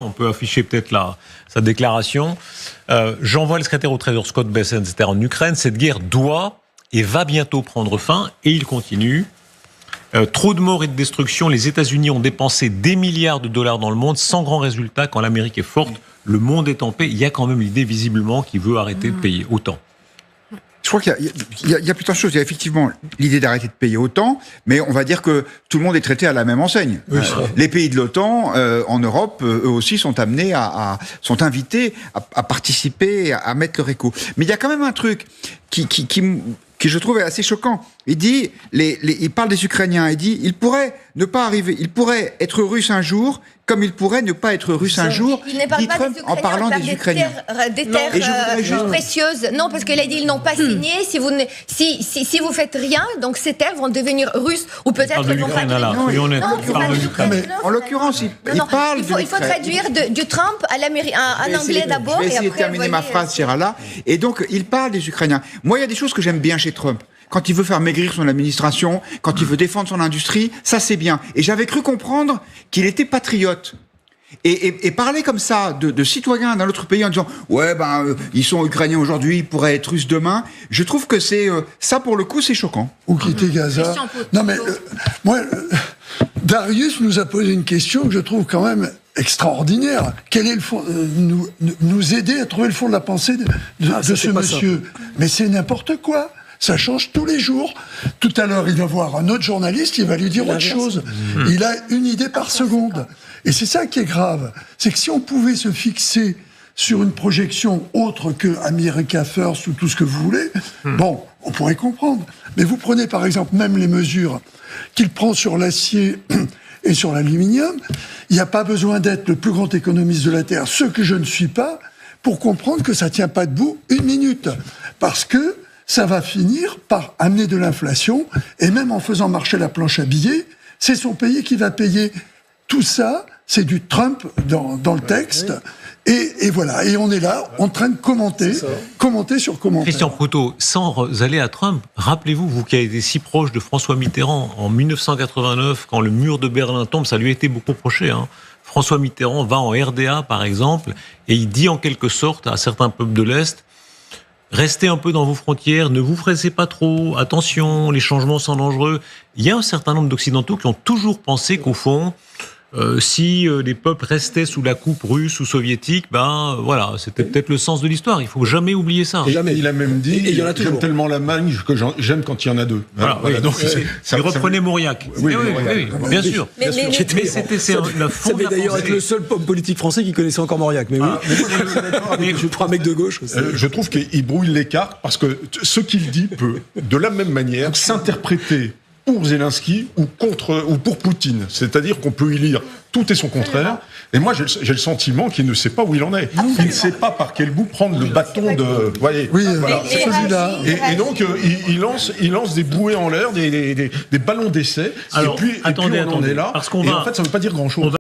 On peut afficher peut-être sa déclaration. J'envoie le secrétaire au Trésor Scott Bessent en Ukraine. Cette guerre doit et va bientôt prendre fin. Et il continue. Trop de morts et de destruction. Les États-Unis ont dépensé des milliards de dollars dans le monde sans grand résultat. Quand l'Amérique est forte, le monde est en paix. Il y a quand même l'idée visiblement qu'il veut arrêter de payer autant. Je crois qu'il y a plusieurs choses. Il y a effectivement l'idée d'arrêter de payer autant, mais on va dire que tout le monde est traité à la même enseigne. Oui, les pays de l'OTAN, en Europe, eux aussi sont amenés sont invités à participer, à mettre leur écho. Mais il y a quand même un truc qui je trouve assez choquant. Il dit, il parle des Ukrainiens, il dit, il pourrait ne pas arriver, il pourrait être russe un jour, comme il pourrait ne pas être russe un jour. Il ne parle pas Trump, des Ukrainiens, en parlant des Ukrainiens. Des terres précieuses. Non, parce qu'il a dit ils n'ont pas signé. Si vous faites rien, donc ces terres vont devenir russes ou peut-être vont pas. En l'occurrence, il parle. Il faut traduire du Trump en anglais d'abord. Je vais essayer de terminer ma phrase, Chirala. Et donc, il parle des Ukrainiens. Moi, il y a des choses que j'aime bien chez Trump. Quand il veut faire maigrir son administration, quand il veut défendre son industrie, ça c'est bien. Et j'avais cru comprendre qu'il était patriote. Et parler comme ça de citoyens d'un autre pays en disant « Ouais, ils sont ukrainiens aujourd'hui, ils pourraient être russes demain », je trouve que c'est ça, pour le coup, c'est choquant. Ou quitter Gaza. Non mais, moi, Darius nous a posé une question que je trouve quand même extraordinaire. Quel est le fond, nous aider à trouver le fond de la pensée de ce monsieur. Mais c'est n'importe quoi. Ça change tous les jours. Tout à l'heure, il va voir un autre journaliste, il va lui dire autre chose. Il a une idée par seconde. Et c'est ça qui est grave. C'est que si on pouvait se fixer sur une projection autre que America First ou tout ce que vous voulez, bon, on pourrait comprendre. Mais vous prenez par exemple même les mesures qu'il prend sur l'acier et sur l'aluminium, il n'y a pas besoin d'être le plus grand économiste de la Terre, ce que je ne suis pas, pour comprendre que ça ne tient pas debout une minute. Parce que ça va finir par amener de l'inflation, et même en faisant marcher la planche à billets, c'est son pays qui va payer. Tout ça, c'est du Trump dans le texte, et voilà. Et on est là, en train de commenter sur commentaire. Christian Proutot, sans aller à Trump, rappelez-vous, vous qui avez été si proche de François Mitterrand, en 1989, quand le mur de Berlin tombe, ça lui a été beaucoup reproché, hein. François Mitterrand va en RDA, par exemple, et il dit en quelque sorte à certains peuples de l'Est: restez un peu dans vos frontières, ne vous pressez pas trop, attention, les changements sont dangereux. Il y a un certain nombre d'Occidentaux qui ont toujours pensé qu'au fond, si les peuples restaient sous la coupe russe ou soviétique, voilà, c'était peut-être le sens de l'histoire. Il ne faut jamais oublier ça. Et jamais. Il a même dit, j'aime tellement la mangue que j'aime quand il y en a deux. Voilà. Donc, il reprenait Mauriac. Oui, bien sûr. Mais c'était la fond. Ça devait d'ailleurs être le seul homme politique français qui connaissait encore Mauriac. Mais oui, je prends un mec de gauche. Je trouve qu'il brouille les cartes parce que ce qu'il dit peut, de la même manière, s'interpréter pour Zelensky ou pour Poutine. C'est-à-dire qu'on peut y lire tout et son contraire. Et moi, j'ai le sentiment qu'il ne sait pas où il en est. Il ne sait pas par quel bout prendre le bâton de... Vous voyez, voilà. Celui-là. Et donc, il lance des bouées en l'air, des ballons d'essai. Alors, et puis on en est là. Parce qu'on en fait, ça ne veut pas dire grand-chose.